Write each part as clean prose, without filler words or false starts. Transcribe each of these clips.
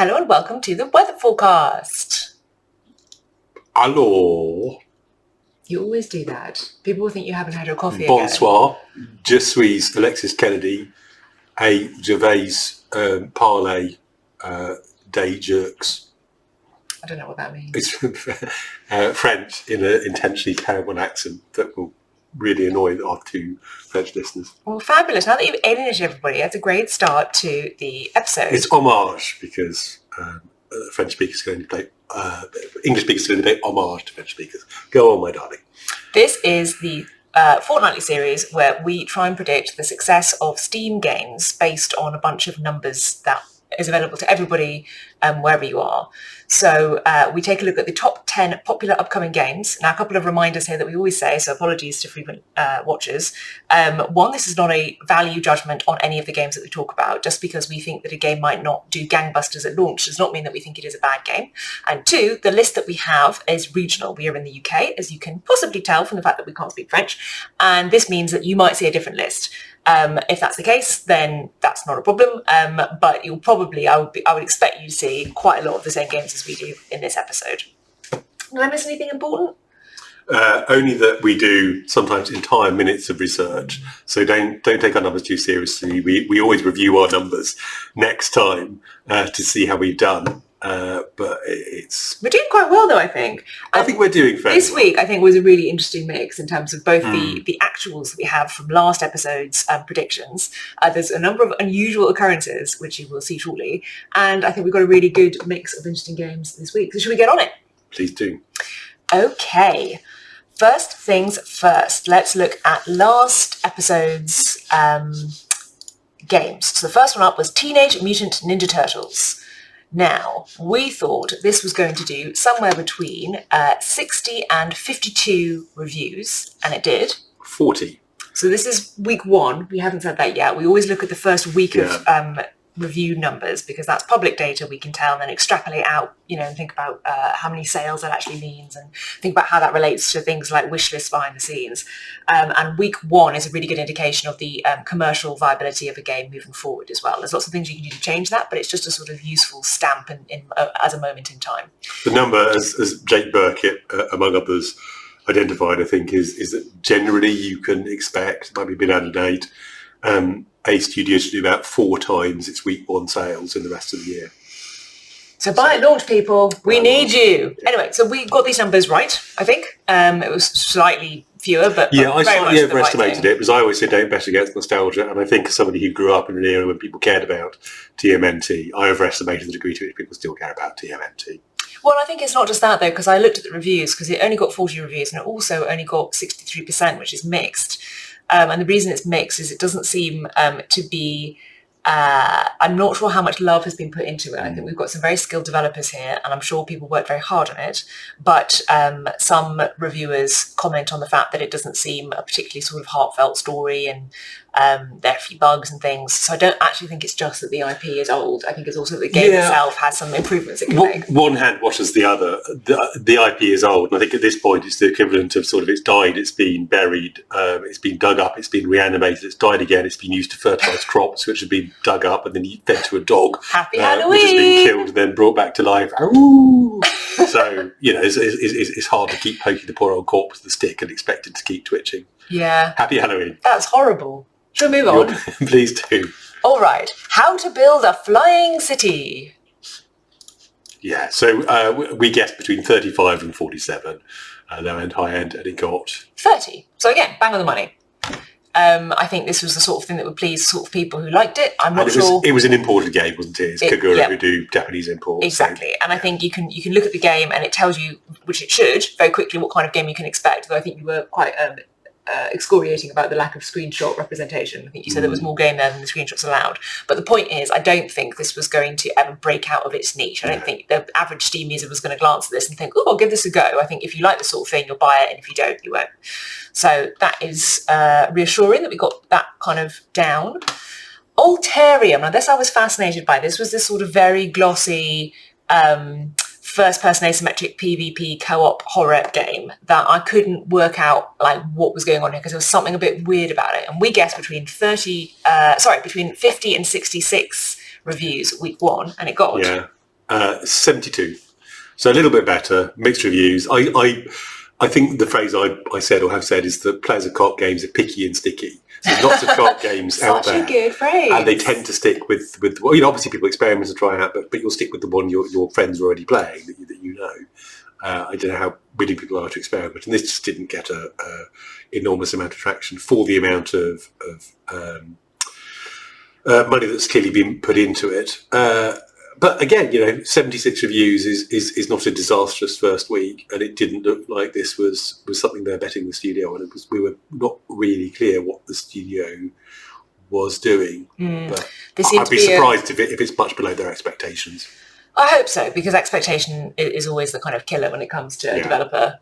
Hello and welcome to the weather forecast. Hello. You always do that. People will think you haven't had your coffee Bonsoir. Je suis Alexis Kennedy, a Gervais parlay day jerks. I don't know what that means. It's French in an intentionally terrible accent that will really annoy our two French listeners. Well, fabulous. Now that you've alienated everybody, that's a great start to the episode. It's homage because French speakers can only play, English speakers can only play homage to French speakers. Go on, my darling. This is the fortnightly series where we try and predict the success of Steam games based on a bunch of numbers that is available to everybody wherever you are. So we take a look at the top 10 popular upcoming games. Now, a couple of reminders here that we always say, so apologies to frequent watchers. One, this is not a value judgment on any of the games that we talk about. Just because we think that a game might not do gangbusters at launch does not mean that we think it is a bad game. And two, the list that we have is regional. We are in the UK, as you can possibly tell from the fact that we can't speak French. And this means that you might see a different list. If that's the case, then that's not a problem. But you'll probably, I would expect you to see quite a lot of the same games as we do in this episode. Did I miss anything important? Only that we do sometimes entire minutes of research, so don't take our numbers too seriously. We always review our numbers next time to see how we've done. But we're doing quite well, though. I think we're doing fairly this week. I think was a really interesting mix in terms of both the actuals that we have from last episode's predictions. There's a number of unusual occurrences which you will see shortly, and I think we've got a really good mix of interesting games this week. So should we get on it? Please do. Okay. First things first. Let's look at last episode's games. So the first one up was Teenage Mutant Ninja Turtles. Now, we thought this was going to do somewhere between 60 and 52 reviews, and it did. 40. So this is week one. We haven't said that yet. We always look at the first week of review numbers because that's public data we can tell and then extrapolate out, and think about how many sales that actually means and think about how that relates to things like wish lists behind the scenes. And week one is a really good indication of the commercial viability of a game moving forward as well. There's lots of things you can do to change that, but it's just a sort of useful stamp as a moment in time. The number, as Jake Burkett, among others, identified, I think, is that generally you can expect, might be a bit out of date, a studio to do about 4 times its week one sales in the rest of the year. So buy at launch, people. We need you. Yeah. Anyway, so we got these numbers right, I think. It was slightly fewer, but I slightly overestimated it because I always say don't bet against nostalgia. And I think as somebody who grew up in an era when people cared about TMNT, I overestimated the degree to which people still care about TMNT. Well, I think it's not just that, though, because I looked at the reviews, because it only got 40 reviews and it also only got 63%, which is mixed. And the reason it's mixed is it doesn't seem to be... I'm not sure how much love has been put into it. I think we've got some very skilled developers here, and I'm sure people work very hard on it. But some reviewers comment on the fact that it doesn't seem a particularly sort of heartfelt story, and there are a few bugs and things. So I don't actually think it's just that the IP is old. I think it's also that the game itself has some improvements it can make. One hand washes the other. The IP is old, and I think at this point it's the equivalent of sort of it's died, it's been buried, it's been dug up, it's been reanimated, it's died again, it's been used to fertilise crops, which have been dug up and then fed to a dog. Happy Halloween! Which has been killed and then brought back to life. Ooh. So, it's hard to keep poking the poor old corpse with the stick and expect it to keep twitching. Yeah. Happy Halloween. That's horrible. Shall we move on? Please do. All right. How to build a flying city. Yeah, so we guessed between 35 and 47, low end, high end, and it got 30. So again, bang on the money. I think this was the sort of thing that would please the sort of people who liked it. I'm not sure. It was an imported game, wasn't it? It's Kagura who do Japanese imports. Exactly. So, and I think you can look at the game and it tells you, which it should, very quickly what kind of game you can expect. Though I think you were quite excoriating about the lack of screenshot representation. I think you said there was more game there than the screenshots allowed. But the point is, I don't think this was going to ever break out of its niche. I don't think the average Steam user was going to glance at this and think, oh, I'll give this a go. I think if you like this sort of thing, you'll buy it, and if you don't, you won't. So that is reassuring that we got that kind of down. Altarium. Now, this I was fascinated by. This was this sort of very glossy first-person asymmetric PvP co-op horror game that I couldn't work out like what was going on here because there was something a bit weird about it. And we guessed between 50 and 66 reviews week one, and it got 72. So a little bit better, mixed reviews. I think the phrase I said or have said is that players of co-op games are picky and sticky. So there's lots of co-op games out there. Such a good phrase. And they tend to stick with well, you know, obviously people experiment and try out, but you'll stick with the one your friends are already playing that you know. I don't know how willing people are to experiment, and this just didn't get a enormous amount of traction for the amount of money that's clearly been put into it. But again, you know, 76 reviews is not a disastrous first week, and it didn't look like this was something they're betting the studio on. We were not really clear what the studio was doing. But I'd be surprised if it's much below their expectations. I hope so, because expectation is always the kind of killer when it comes to a developer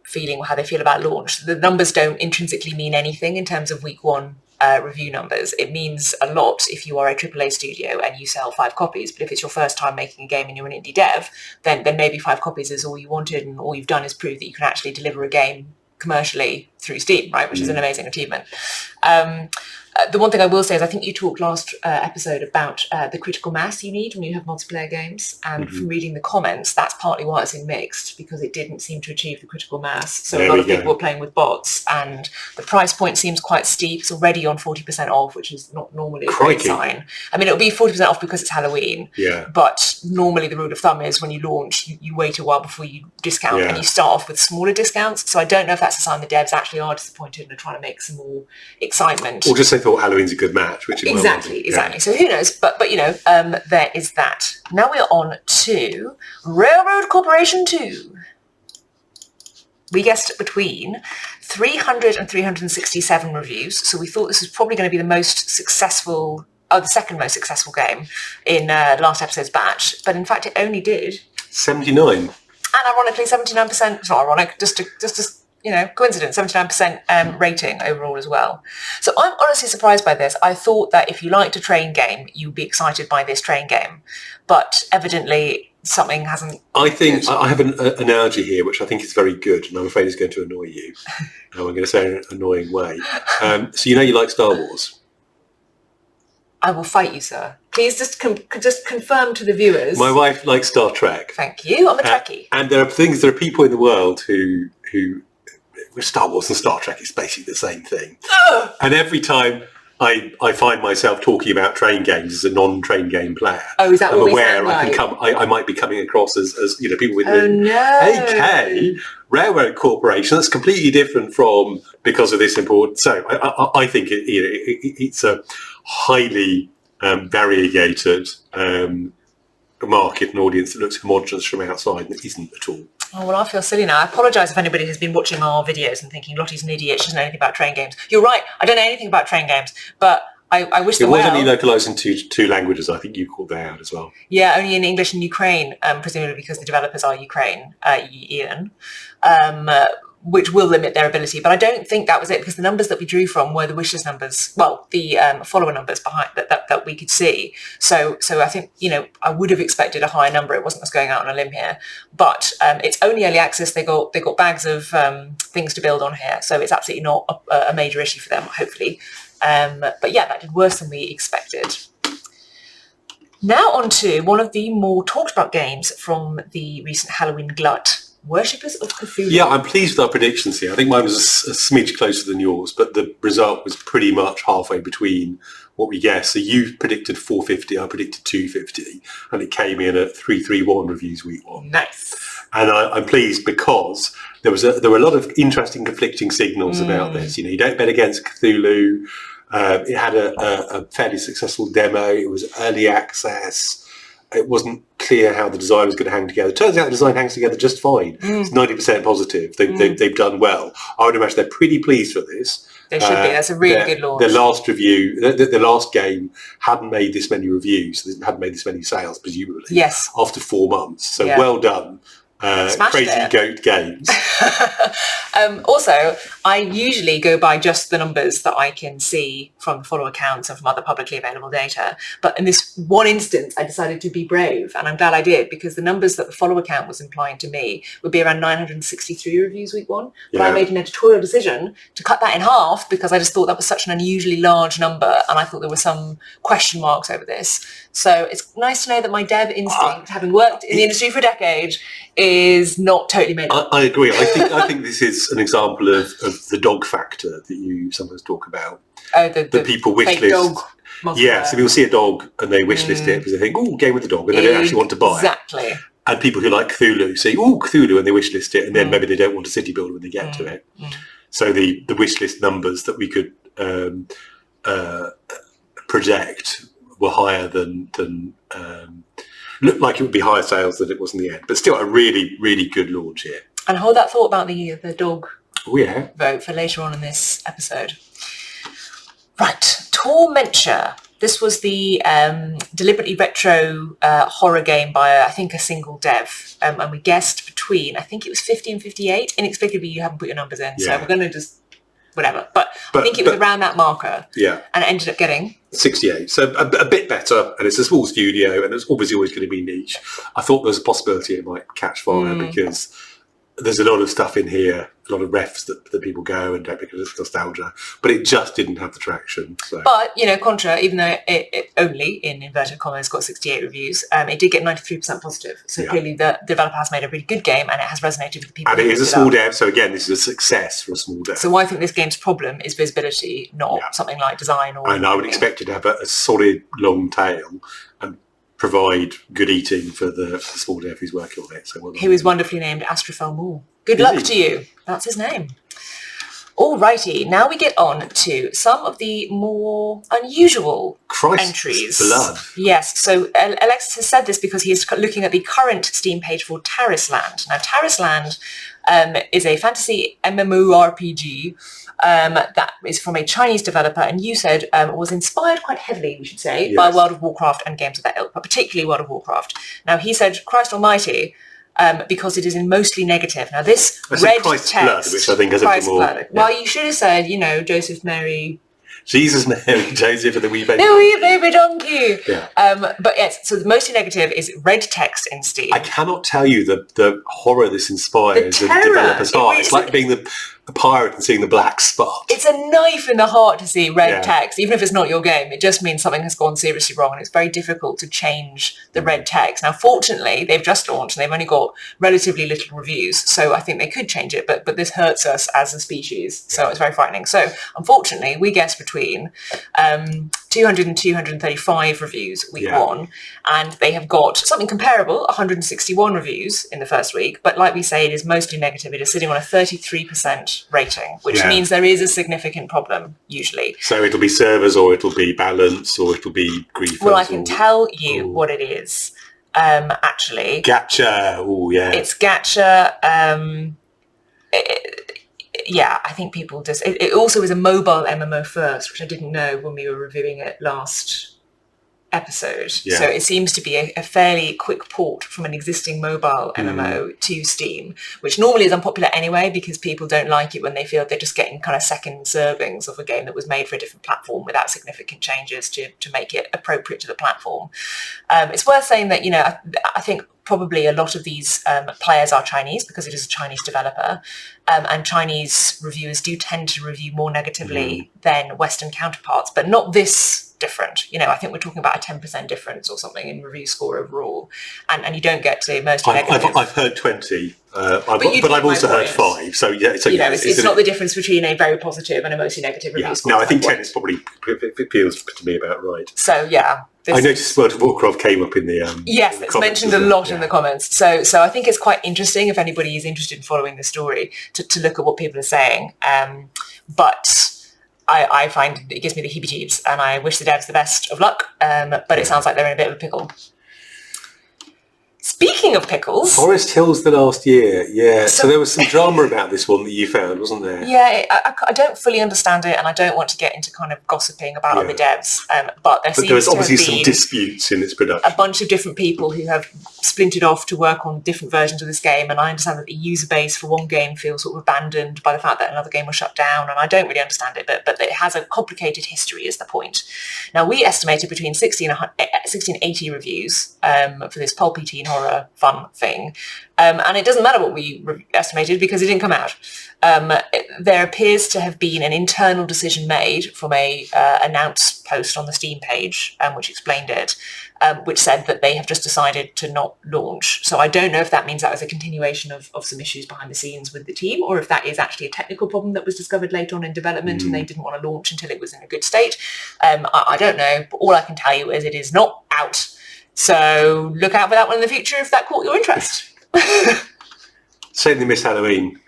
feeling how they feel about launch. The numbers don't intrinsically mean anything in terms of week one review numbers. It means a lot if you are a AAA studio and you sell 5 copies, but if it's your first time making a game and you're an indie dev, then maybe 5 copies is all you wanted, and all you've done is prove that you can actually deliver a game commercially through Steam, right? Which is an amazing achievement. The one thing I will say is I think you talked last episode about the critical mass you need when you have multiplayer games, and from reading the comments, that's partly why it's in mixed, because it didn't seem to achieve the critical mass. So a lot of people were playing with bots, and the price point seems quite steep. It's already on 40% off, which is not normally a great sign. I mean, it'll be 40% off because it's Halloween, but normally the rule of thumb is when you launch, you wait a while before you discount, and you start off with smaller discounts. So I don't know if that's a sign the devs actually are disappointed and are trying to make some more excitement. Or just they thought Halloween's a good match, which is exactly. So who knows? But you know, there is that. Now we're on to Railroad Corporation 2. We guessed between 300 and 367 reviews, so we thought this was probably going to be the most successful, the second most successful game in last episode's batch. But in fact, it only did 79. And ironically, 79%. It's not ironic, just you know, coincidence, 79% rating overall as well. So I'm honestly surprised by this. I thought that if you liked a train game, you'd be excited by this train game. But evidently something hasn't... I think I have an analogy here, which I think is very good, and I'm afraid is going to annoy you. I'm going to say in an annoying way. So you know you like Star Wars? I will fight you, sir. Please just confirm to the viewers. My wife likes Star Trek. Thank you. I'm a Trekkie. And there are people in the world who with Star Wars and Star Trek, it's basically the same thing. And every time I find myself talking about train games as a non-train game player, is that I'm what aware we sound like? I might be coming across as you know, people with AK Railroad Corporation. That's completely different from because of this important. So I think it's a highly variegated market and audience that looks homogenous from outside, and it isn't at all. Oh, well, I feel silly now. I apologise if anybody has been watching our videos and thinking Lottie's an idiot, she doesn't know anything about train games. You're right, I don't know anything about train games, but I wish them well. It was only localised in two languages. I think you called that out as well. Yeah, only in English and Ukraine, presumably because the developers are Ukraine, Ian, which will limit their ability. But I don't think that was it, because the numbers that we drew from were the wishes numbers, well, the follower numbers behind that we could see. So I think, you know, I would have expected a higher number. It wasn't us going out on a limb here. But it's only early access. They got bags of things to build on here. So it's absolutely not a major issue for them, hopefully. But yeah, that did worse than we expected. Now on to one of the more talked about games from the recent Halloween glut, Worshippers of Cthulhu. Yeah, I'm pleased with our predictions here. I think mine was a smidge closer than yours, but the result was pretty much halfway between what we guessed. So you predicted 450, I predicted 250, and it came in at 331 reviews week one. Nice. And I'm pleased because there were a lot of interesting conflicting signals about this. You know, you don't bet against Cthulhu. It had a fairly successful demo. It was early access. It wasn't clear how the design was going to hang together. Turns out the design hangs together just fine. It's 90% positive. They've done well. I would imagine they're pretty pleased with this. They should be. That's a really good launch. Their last review, the last game hadn't made this many reviews, hadn't made this many sales, presumably. Yes. After 4 months. So well done Crazy it. Goat Games. Also, I usually go by just the numbers that I can see from follow accounts and from other publicly available data. But in this one instance, I decided to be brave, and I'm glad I did, because the numbers that the follow account was implying to me would be around 963 reviews week one. But I made an editorial decision to cut that in half because I just thought that was such an unusually large number, and I thought there were some question marks over this. So it's nice to know that my dev instinct, having worked in the industry for a decade, is not totally made up. I agree. I think this is an example of the dog factor that you sometimes talk about. Oh, the people wish list. Yeah, so people see a dog and they wish list it because they think, oh, game with the dog, and they don't actually want to buy it. Exactly. And people who like Cthulhu say, oh, Cthulhu, and they wish list it, and then maybe they don't want a city builder when they get to it. So the wish list numbers that we could project were higher than looked like it would be higher sales than it was in the end, but still a really, really good launch here. And hold that thought about the dog vote for later on in this episode. Right, Tormentia. This was the deliberately retro horror game by, I think, a single dev. And we guessed between, I think it was 50 and 58. Inexplicably, you haven't put your numbers in, so we're going to just whatever. But I think it was around that marker. Yeah. And it ended up getting 68. So a bit better, and it's a small studio, and it's obviously always going to be niche. I thought there was a possibility it might catch fire because there's a lot of stuff in here, a lot of refs that people go and don't because it's nostalgia, but it just didn't have the traction. So. But, Contra, even though it only, in inverted commas, got 68 reviews, it did get 93% positive. So clearly the developer has made a really good game and it has resonated with the people. And it is a small dev, so again, this is a success for a small dev. So I think this game's problem is visibility, not something like design or... And I would expect it to have a solid long tail and provide good eating for the small dev who's working on it. So he was wonderfully named Astrophel Moore. Good luck to you. That's his name. Alrighty, now we get on to some of the more unusual entries. Blood. Yes, so Alexis has said this because he is looking at the current Steam page for Tarisland. Now, Tarisland is a fantasy MMORPG that is from a Chinese developer, and you said was inspired quite heavily, we should say, by World of Warcraft and games of that ilk, but particularly World of Warcraft. Now, he said, Christ Almighty, because it is in mostly negative. Now, this red text... Blood, which I think has a bit more... Yeah. Well, you should have said, Joseph, Mary... Jesus, Mary, Joseph, and the wee baby. The wee baby donkey. Yeah. But yes, so the mostly negative is red text in Steam. I cannot tell you the horror this inspires in developers' heart. It's like being the pirate and seeing the black spot. It's a knife in the heart to see red text, even if it's not your game. It just means something has gone seriously wrong, and it's very difficult to change the red text. Now, fortunately, they've just launched and they've only got relatively little reviews, so I think they could change it, but this hurts us as a species, so it's very frightening. So, unfortunately, we guess between 200 and 235 reviews week one, and they have got something comparable, 161 reviews in the first week, but like we say, it is mostly negative. It is sitting on a 33% rating, which means there is a significant problem usually. So it'll be servers, or it'll be balance, or it'll be griefers. Well, I can tell you what it is. Actually, gacha. Oh yeah, it's gacha. I think people just... It also is a mobile MMO first, which I didn't know when we were reviewing it last episode. Yeah. So it seems to be a fairly quick port from an existing mobile MMO to Steam, which normally is unpopular anyway because people don't like it when they feel they're just getting kind of second servings of a game that was made for a different platform without significant changes to make it appropriate to the platform. It's worth saying that, I think probably a lot of these players are Chinese because it is a Chinese developer, and Chinese reviewers do tend to review more negatively than Western counterparts, but not this different. I think we're talking about a 10% difference or something in review score overall, and you don't get to most negative. I've heard 20, but I've also heard 5. So it's not the difference between a very positive and a mostly negative review score. No, I think 10 is probably, it feels to me about right. So yeah. I noticed World of Warcraft came up in the yes, it's mentioned a lot in the comments. So I think it's quite interesting if anybody is interested in following the story to look at what people are saying. But I find it gives me the heebie-jeebies, and I wish the devs the best of luck. But it sounds like they're in a bit of a pickle. Speaking of pickles... Forest Hills the last year, yeah. So there was some drama about this one that you found, wasn't there? Yeah, I don't fully understand it, and I don't want to get into kind of gossiping about other devs, but there was obviously some disputes in its production. A bunch of different people who have splintered off to work on different versions of this game, and I understand that the user base for one game feels sort of abandoned by the fact that another game was shut down, and I don't really understand it, but it has a complicated history is the point. Now, we estimated between 60 and 80 reviews for this pulpy teen horror fun thing, and it doesn't matter what we estimated because it didn't come out. There appears to have been an internal decision made from a announced post on the Steam page, which explained it, which said that they have just decided to not launch. So I don't know if that means that was a continuation of some issues behind the scenes with the team, or if that is actually a technical problem that was discovered later on in development and they didn't want to launch until it was in a good state. I don't know, but all I can tell you is it is not out. So look out for that one in the future if that caught your interest. Certainly missed Halloween.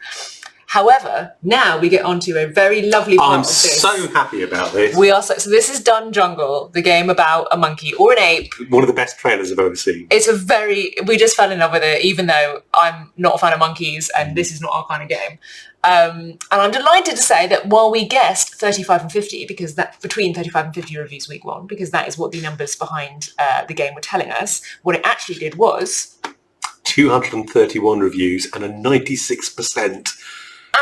However, now we get onto a very lovely part of this. I'm so happy about this. We are so this is Dun Jungle, the game about a monkey or an ape. One of the best trailers I've ever seen. We just fell in love with it, even though I'm not a fan of monkeys and this is not our kind of game. And I'm delighted to say that while we guessed 35 and 50, because that between 35 and 50 reviews week one, because that is what the numbers behind the game were telling us, what it actually did was 231 reviews and a 96%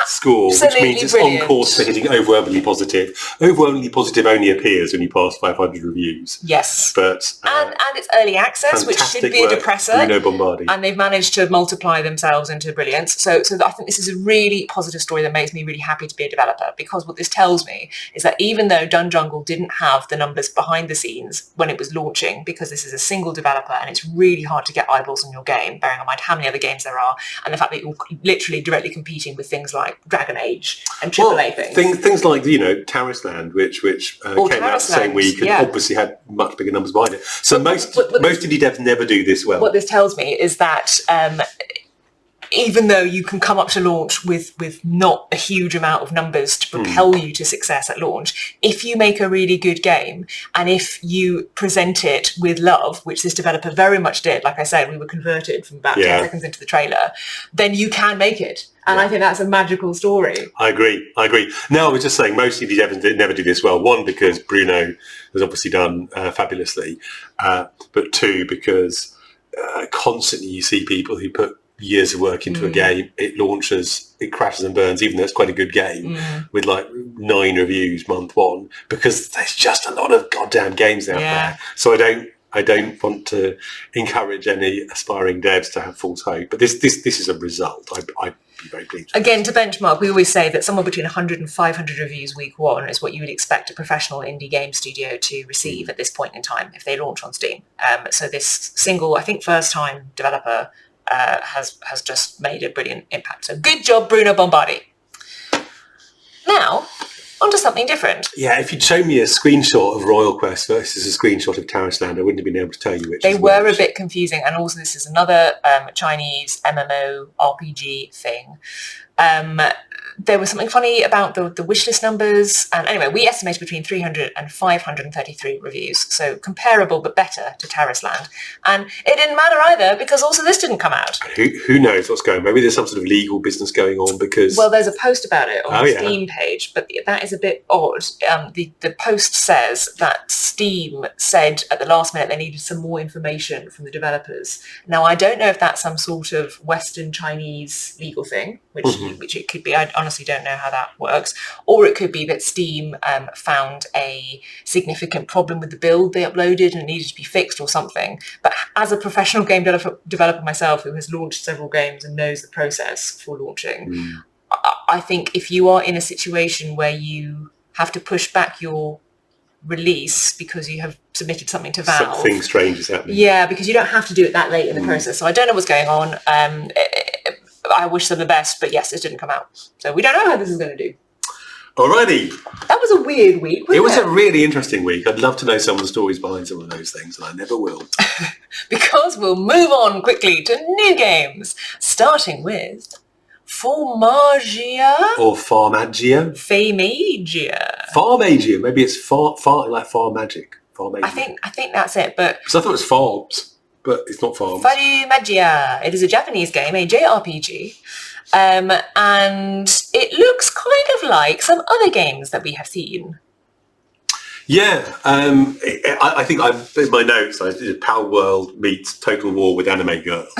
score, which means it's brilliant. on course for hitting overwhelmingly positive. Overwhelmingly positive only appears when you pass 500 reviews. Yes. But and it's early access, which should be a depressor. Bruno Bombardi. And they've managed to multiply themselves into brilliance. So I think this is a really positive story that makes me really happy to be a developer, because what this tells me is that even though Dun Jungle didn't have the numbers behind the scenes when it was launching, because this is a single developer and it's really hard to get eyeballs on your game, bearing in mind how many other games there are, and the fact that you're literally directly competing with things like Dragon Age and AAA things like Tarisland, which came out the same week and obviously had much bigger numbers behind it. So most indie devs never do this well. What this tells me is that even though you can come up to launch with not a huge amount of numbers to propel you to success at launch, if you make a really good game and if you present it with love, which this developer very much did, like I said, we were converted from about 10 seconds into the trailer, then you can make it. And I think that's a magical story. I agree. No, I was just saying most indie devs never do this well. One, because Bruno has obviously done fabulously, but two, because constantly you see people who put years of work into a game, it launches, it crashes and burns, even though it's quite a good game, with like 9 reviews month one, because there's just a lot of goddamn games out there. So I don't want to encourage any aspiring devs to have false hope, but this is a result. I'd be very pleased. Again, to benchmark, we always say that somewhere between 100 and 500 reviews week one is what you would expect a professional indie game studio to receive at this point in time if they launch on Steam. So this single, I think, first-time developer has just made a brilliant impact. So good job, Bruno Bombardi. Now, on to something different. Yeah, if you'd shown me a screenshot of Royal Quest versus a screenshot of Tarisland, I wouldn't have been able to tell you which. They were a bit confusing, and also this is another Chinese MMO RPG thing. There was something funny about the wishlist numbers, and anyway, we estimated between 300 and 533 reviews, so comparable but better to Tarisland. And it didn't matter either, because also this didn't come out. Who knows what's going on? Maybe there's some sort of legal business going on, because... Well, there's a post about it on the Steam page, but that is a bit odd. The post says that Steam said at the last minute they needed some more information from the developers. Now, I don't know if that's some sort of Western Chinese legal thing, which it could be. I honestly don't know how that works. Or it could be that Steam found a significant problem with the build they uploaded and it needed to be fixed or something. But as a professional game developer myself, who has launched several games and knows the process for launching, I think if you are in a situation where you have to push back your release because you have submitted something to Valve. Something strange is happening. Yeah, because you don't have to do it that late in the process. So I don't know what's going on. I wish them the best, but yes, it didn't come out. So we don't know how this is going to do. Alrighty. That was a weird week, wasn't it? It was a really interesting week. I'd love to know some of the stories behind some of those things, and I never will. Because we'll move on quickly to new games, starting with Farmagia. Or Farmagia. Farmagia. Maybe it's far like Far Magic. Farmagia. I think that's it, but... Because I thought it was Farbs. but it's not Farms. Farmagia. It is a Japanese game, a JRPG, and it looks kind of like some other games that we have seen. Yeah, I think in my notes I did Power World meets Total War with Anime Girls,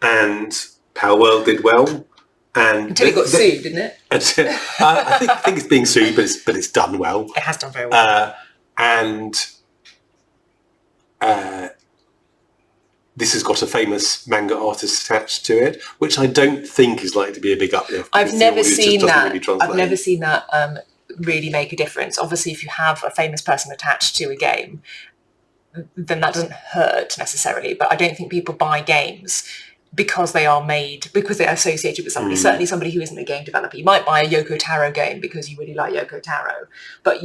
and Power World did well. And until it got sued, didn't it? I think it's being sued, but it's done well. It has done very well. This has got a famous manga artist attached to it, which I don't think is likely to be a big uplift. I've never seen that. I've never seen that really make a difference. Obviously, if you have a famous person attached to a game, then that doesn't hurt necessarily. But I don't think people buy games because they are associated with somebody. Certainly somebody who isn't a game developer. You might buy a Yoko Taro game because you really like Yoko Taro, but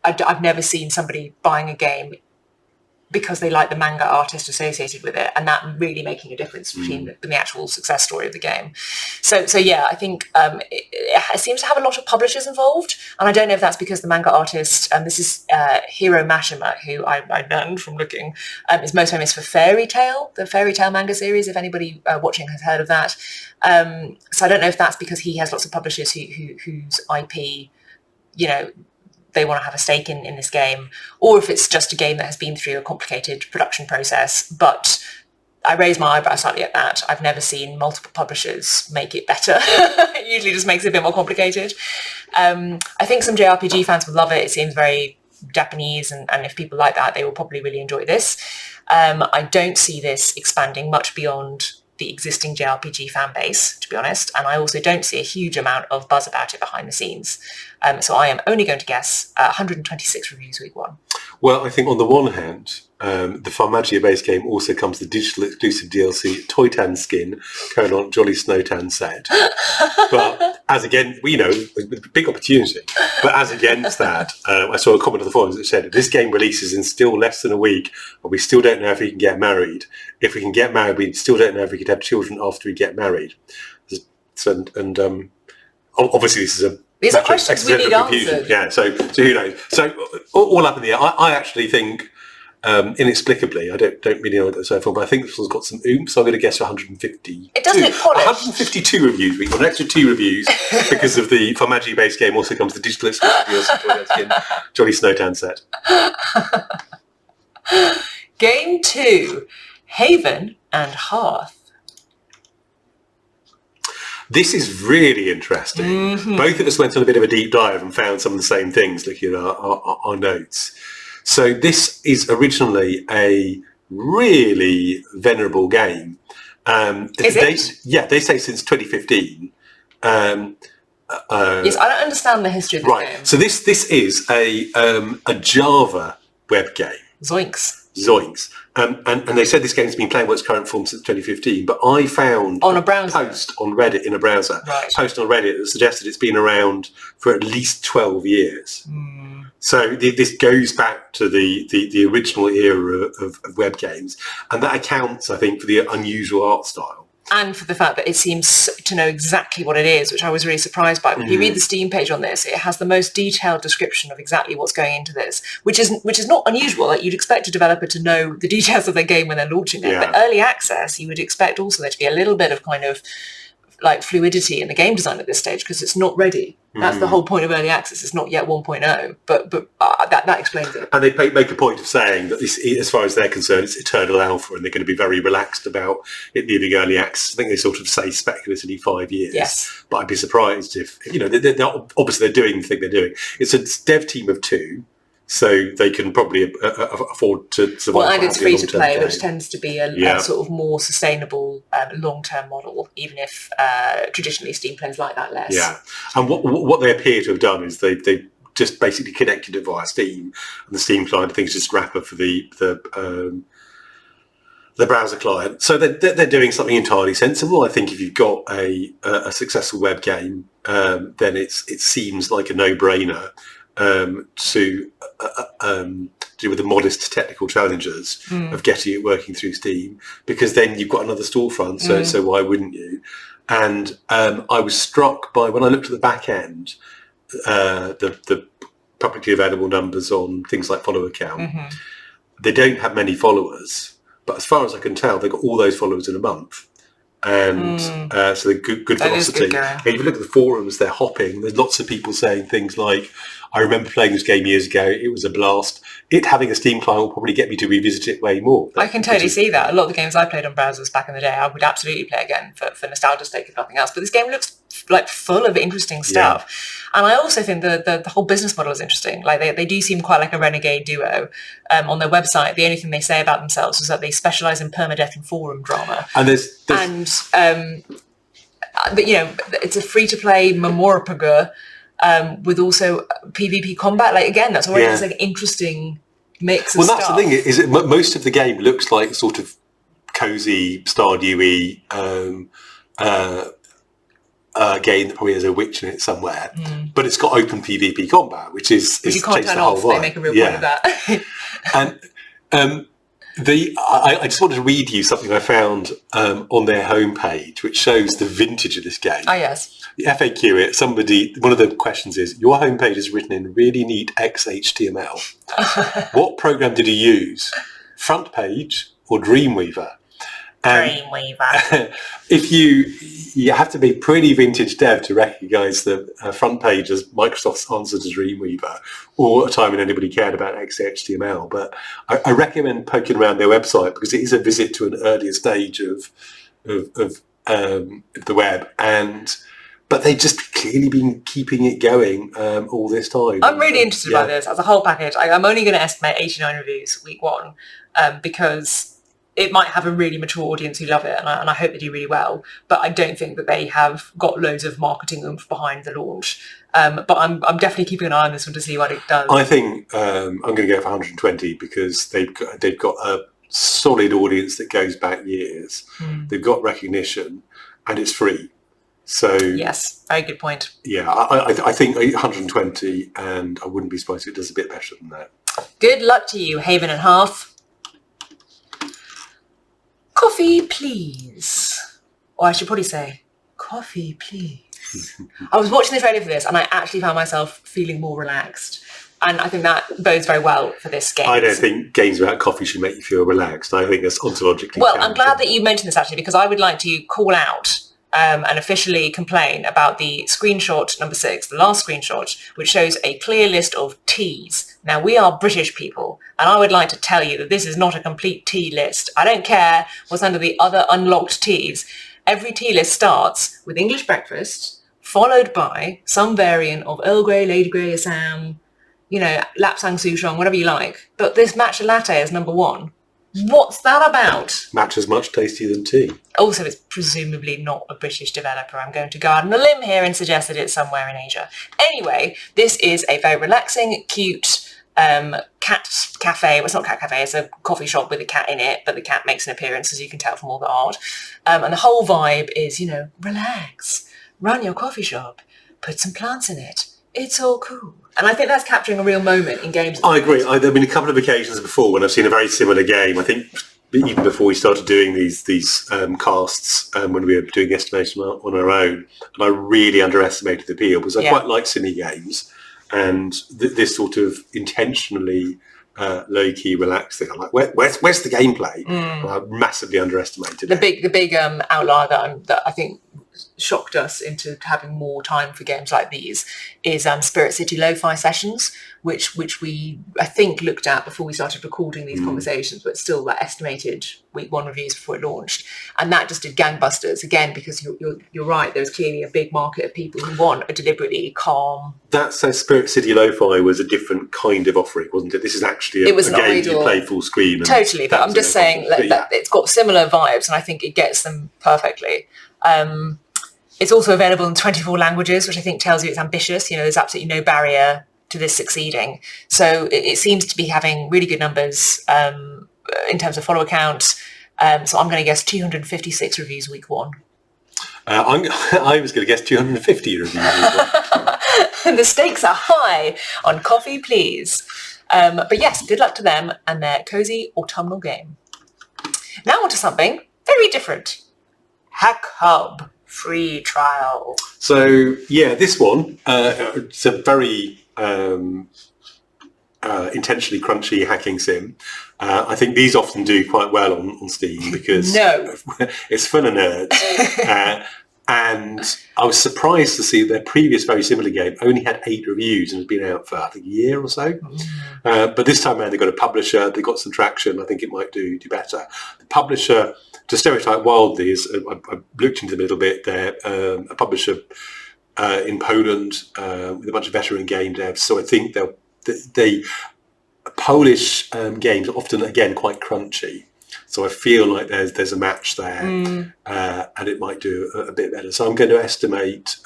I've never seen somebody buying a game because they like the manga artist associated with it, and that really making a difference between the actual success story of the game. So yeah, I think it seems to have a lot of publishers involved, and I don't know if that's because the manga artist, this is Hiro Mashima, who I learned from looking, is most famous for Fairy Tail, the Fairy Tail manga series, if anybody watching has heard of that. So I don't know if that's because he has lots of publishers whose IP, they want to have a stake in this game, or if it's just a game that has been through a complicated production process. But I raise my eyebrow slightly at that. I've never seen multiple publishers make it better. It usually just makes it a bit more complicated. I think some JRPG fans would love it. It seems very Japanese, and if people like that, they will probably really enjoy this. I don't see this expanding much beyond the existing JRPG fan base, to be honest, and I also don't see a huge amount of buzz about it behind the scenes. So I am only going to guess 126 reviews week one. Well, I think on the one hand, the Farmagia base game also comes with the digital exclusive DLC Toytan skin, Jolly Snowtan set. But as again, big opportunity. But as against that, I saw a comment on the forums that said, this game releases in still less than a week, and we still don't know if we can get married. If we can get married, we still don't know if we could have children after we get married. Obviously this is these are questions we need answered. Yeah, so who knows? So all up in the air. I actually think, inexplicably, I don't really know what that's so far, but I think this one's got some oomph, so I'm going to guess 150. It does look polished. 152 reviews. We've got an extra 2 reviews because of the Farmagia base game also comes the digital exclusive skin, Jolly Snowtan set. Game 2, Haven and Hearth. This is really interesting. Mm-hmm. Both of us went on a bit of a deep dive and found some of the same things looking at our notes. So this is originally a really venerable game. Is it? Yeah, they say since 2015. Yes, I don't understand the history of the game. So this is a Java web game. Zoinks. And they said this game's been playing its current form since 2015, but I found on a browser post on Reddit in a browser. Right. Post on Reddit that suggested it's been around for at least 12 years. So this goes back to the original era of web games, and that accounts, I think, for the unusual art style. And for the fact that it seems to know exactly what it is, which I was really surprised by. When you read the Steam page on this, it has the most detailed description of exactly what's going into this, which is not unusual. Like, you'd expect a developer to know the details of their game when they're launching it. But early access, you would expect also there to be a little bit of kind of like fluidity in the game design at this stage, because it's not ready. That's the whole point of early access. It's not yet 1.0, but that explains it. And they make a point of saying that this, as far as they're concerned, it's eternal alpha, and they're going to be very relaxed about it leaving early access. I think they sort of say speculatively 5 years. Yes. But I'd be surprised if, obviously they're doing the thing they're doing. It's a dev team of 2. So they can probably afford to survive. Well, and it's free to play, which tends to be a sort of more sustainable long-term model, even if traditionally Steam players like that less. Yeah, and what they appear to have done is they just basically connected it via Steam, and the Steam client, I think, is just wrapper for the browser client. So they're doing something entirely sensible. I think if you've got a successful web game, then it seems like a no-brainer. To do with the modest technical challenges of getting it working through Steam, because then you've got another storefront, so why wouldn't you? And I was struck by, when I looked at the back end, the publicly available numbers on things like follower count, they don't have many followers, but as far as I can tell, they got all those followers in a month. And so they're good velocity. And if you look at the forums, they're hopping. There's lots of people saying things like, I remember playing this game years ago, it was a blast. It having a Steam client will probably get me to revisit it way more. I can totally see that. A lot of the games I played on browsers back in the day, I would absolutely play again for nostalgia's sake, if nothing else. But this game looks like full of interesting stuff. And I also think the whole business model is interesting. Like they do seem quite like a renegade duo. On their website, the only thing they say about themselves is that they specialise in permadeath and forum drama. And but, you know, it's a free-to-play memorapaga with also PvP combat. Like, again, that's already just like an interesting mix of stuff. Well, that's the thing, is it, most of the game looks like sort of cosy Stardew-y game that probably has a witch in it somewhere, but it's got open PvP combat, which you can't turn off. They make a real point of that. And I just wanted to read you something I found on their homepage, which shows the vintage of this game. Oh, yes. The FAQ, one of the questions is, your homepage is written in really neat XHTML. What program did you use? Front page or Dreamweaver? Dreamweaver. If you have to be pretty vintage dev to recognise the front page as Microsoft's answer to Dreamweaver, or a time when anybody cared about XHTML. But I recommend poking around their website because it is a visit to an earlier stage of the web, but they've just clearly been keeping it going all this time. I'm really interested by this as a whole package. I'm only going to estimate 89 reviews week one because it might have a really mature audience who love it, and I hope they do really well. But I don't think that they have got loads of marketing oomph behind the launch. But I'm definitely keeping an eye on this one to see what it does. I think I'm going to go for 120 because they've got a solid audience that goes back years. They've got recognition, and it's free. So yes, very good point. Yeah, I think 120, and I wouldn't be surprised if it does a bit better than that. Good luck to you, Haven and Hearth. Coffee, please. Or I should probably say, coffee, please. I was watching the trailer for this and I actually found myself feeling more relaxed. And I think that bodes very well for this game. I don't think games about coffee should make you feel relaxed. I think that's ontologically Well, I'm glad that you mentioned this actually, because I would like to call out and officially complain about the screenshot number 6, the last screenshot, which shows a clear list of teas. Now, we are British people, and I would like to tell you that this is not a complete tea list. I don't care what's under the other unlocked teas. Every tea list starts with English breakfast, followed by some variant of Earl Grey, Lady Grey, Assam, you know, Lapsang Souchong, whatever you like. But this matcha latte is number 1. What's that about? Matcha's much tastier than tea. Also, it's presumably not a British developer. I'm going to go out on a limb here and suggest that it's somewhere in Asia. Anyway, this is a very relaxing, cute cat cafe. Well, it's not a cat cafe, it's a coffee shop with a cat in it, but the cat makes an appearance, as you can tell from all the art. And the whole vibe is, you know, relax, run your coffee shop, put some plants in it. It's all cool. And I think that's capturing a real moment in games. I agree. There have been a couple of occasions before when I've seen a very similar game. I think even before we started doing these casts, when we were doing estimation on our own, and I really underestimated the appeal because I quite like cine games, and this sort of intentionally low-key relaxed thing. I'm like, where's the gameplay? And I massively underestimated it. The big outlier that I think shocked us into having more time for games like these is Spirit City Lo-Fi Sessions, which we I think looked at before we started recording these conversations, but still that estimated week 1 reviews before it launched, and that just did gangbusters again because you're right. There's clearly a big market of people who want a deliberately calm. That Spirit City Lo-Fi was a different kind of offering, wasn't it? This is actually a game you play full screen. Totally, but I'm just saying that it's got similar vibes, and I think it gets them perfectly. It's also available in 24 languages, which I think tells you it's ambitious. You know, there's absolutely no barrier to this succeeding. So it seems to be having really good numbers in terms of follower count. So I'm going to guess 256 reviews week 1. I was going to guess 250 reviews week 1. The stakes are high on coffee, please. But yes, good luck to them and their cosy autumnal game. Now on to something very different. HackHub. Free trial. So yeah, this one it's a very intentionally crunchy hacking sim. I think these often do quite well on Steam because it's full of nerds. And I was surprised to see their previous very similar game only had 8 reviews and has been out for, I think, a year or so. But this time around, they've got a publisher, they've got some traction. I think it might do better. The publisher, to stereotype wildly, is, I've looked into them a little bit, they're a publisher in Poland with a bunch of veteran game devs. So I think they Polish games are often, again, quite crunchy. So I feel like there's a match there, and it might do a bit better. So I'm going to estimate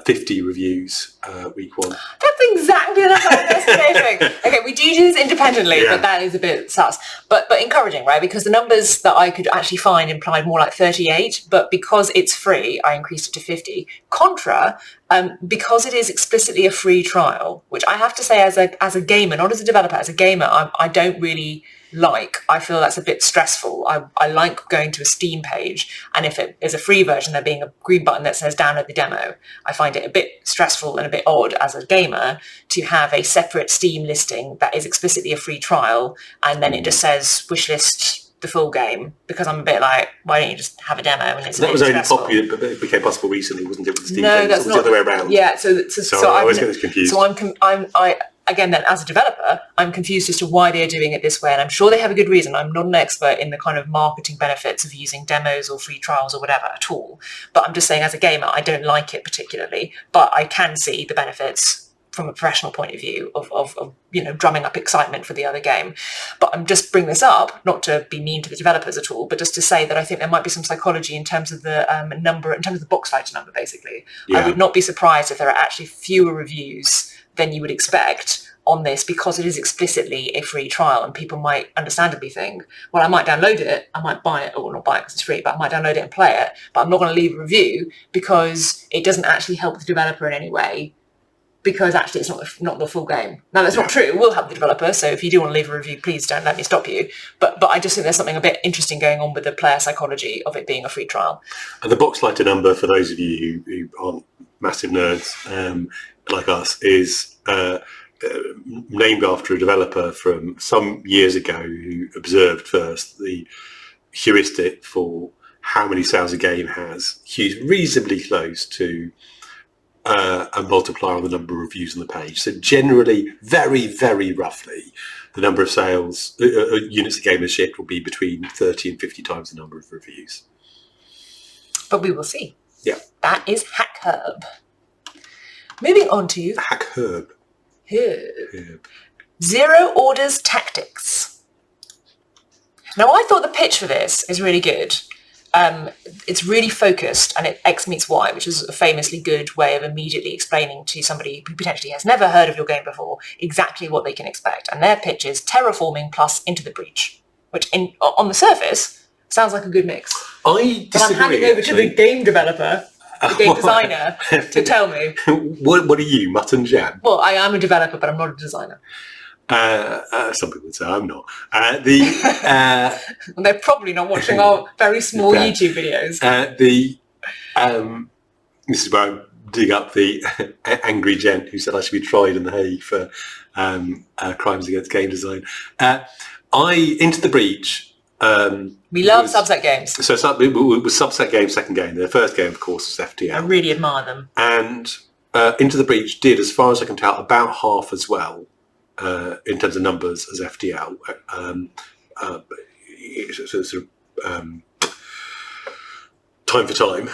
50 reviews week 1. That's exactly what I'm estimating. Okay, we do this independently, but that is a bit sus. But encouraging, right? Because the numbers that I could actually find implied more like 38, but because it's free, I increased it to 50. Contra, because it is explicitly a free trial, which I have to say as a gamer, not as a developer, as a gamer, I don't really like. I feel that's a bit stressful. I like going to a Steam page, and if it is a free version, there being a green button that says download the demo. I find it a bit stressful and a bit odd as a gamer to have a separate Steam listing that is explicitly a free trial, and then it just says wishlist the full game, because I'm a bit like, why don't you just have a demo? And it's that was only stressful. popular, but it became possible recently, wasn't it? With the Steam No, games? that's It was not the other way around. Yeah, so I always get this confused. So I again, then as a developer, I'm confused as to why they're doing it this way, and I'm sure they have a good reason. I'm not an expert in the kind of marketing benefits of using demos or free trials or whatever at all. But I'm just saying, as a gamer, I don't like it particularly, but I can see the benefits from a professional point of view of drumming up excitement for the other game. But I'm just bringing this up, not to be mean to the developers at all, but just to say that I think there might be some psychology in terms of the number, in terms of the box fighter number, basically. Yeah. I would not be surprised if there are actually fewer reviews than you would expect on this, because it is explicitly a free trial, and people might understandably think, well, I might download it, I might buy it, or not buy it because it's free, but I might download it and play it, but I'm not going to leave a review because it doesn't actually help the developer in any way, because actually it's not the full game. Now, that's not true. It will help the developer, so if you do want to leave a review, please don't let me stop you. But I just think there's something a bit interesting going on with the player psychology of it being a free trial. And the box lighter number, for those of you who aren't massive nerds like us, is named after a developer from some years ago who observed first the heuristic for how many sales a game has, reasonably close to a multiplier on the number of reviews on the page. So generally, very, very roughly, the number of sales units a game has shipped will be between 30 and 50 times the number of reviews. But we will see. Yeah. That is HackHub. Moving on to HackHub. Herb. Zero Orders Tactics. Now, I thought the pitch for this is really good. It's really focused, and it X meets Y, which is a famously good way of immediately explaining to somebody who potentially has never heard of your game before exactly what they can expect. And their pitch is terraforming plus Into the Breach, which on the surface sounds like a good mix. I disagree. But I'm handing over to the game developer, the game designer, to tell me. What are you, mutton jam? Well, I am a developer, but I'm not a designer. Some people would say I'm not. They're probably not watching our very small YouTube videos. This is where I dig up the angry gent who said I should be tried in The Hague for crimes against game design. Into the Breach. We love subset games. So it was subset game, second game. The first game, of course, was FTL. I really admire them. And Into the Breach did, as far as I can tell, about half as well. In terms of numbers as FTL, time for time,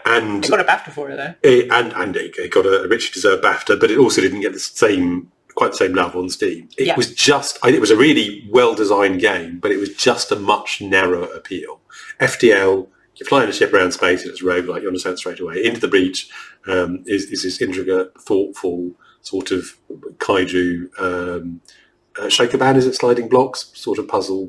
and it got a BAFTA for it though. And it got a richly deserved BAFTA, but it also didn't get quite the same love on Steam. It was it was a really well designed game, but it was just a much narrower appeal. FTL, you're flying a ship around space and it's roguelike, you understand straight away. Into the Breach is this intricate, thoughtful sort of kaiju shaker band, is it, sliding blocks sort of puzzle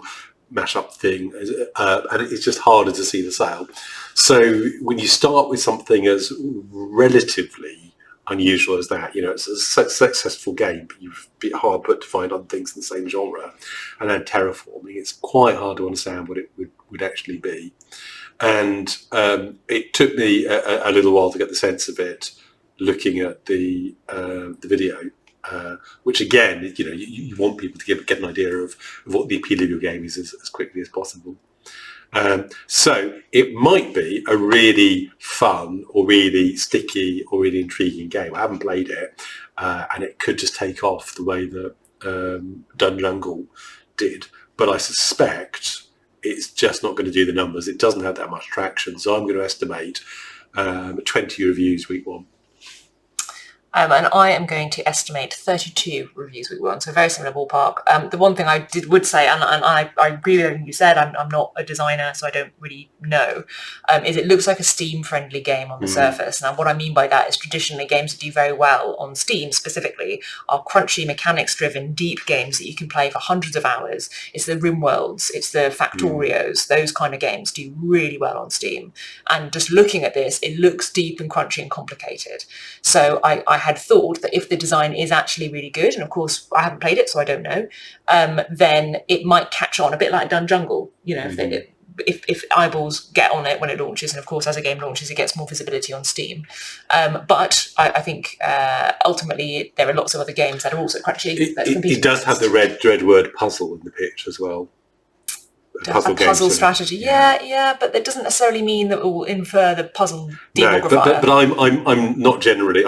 mash-up thing, and it's just harder to see the sale. So when you start with something as relatively unusual as that, it's a successful game, but you'd be hard put to find other things in the same genre, and then terraforming, it's quite hard to understand what it would actually be. And it took me a little while to get the sense of it, looking at the video. which again, you want people to get an idea of what the appeal of your game is as quickly as possible. So it might be a really fun or really sticky or really intriguing game. I haven't played it, and it could just take off the way that Dun Jungle did. But I suspect it's just not going to do the numbers. It doesn't have that much traction. So I'm going to estimate 20 reviews week one. And I am going to estimate 32 reviews week one, so very similar ballpark. The one thing I would say, and I agree with everything you said, I'm not a designer, so I don't really know, is it looks like a Steam-friendly game on the surface. Now, what I mean by that is traditionally games that do very well on Steam specifically are crunchy, mechanics-driven, deep games that you can play for hundreds of hours. It's the RimWorlds, it's the Factorios, those kind of games do really well on Steam. And just looking at this, it looks deep and crunchy and complicated. So I had thought that if the design is actually really good, and of course I haven't played it, so I don't know, then it might catch on a bit like Dun Jungle. If eyeballs get on it when it launches, and of course as a game launches, it gets more visibility on Steam. But I think ultimately there are lots of other games that are also crunchy. It does have the red word puzzle in the pitch as well. A puzzle strategy, yeah, but that doesn't necessarily mean that we'll infer the puzzle demographic. But I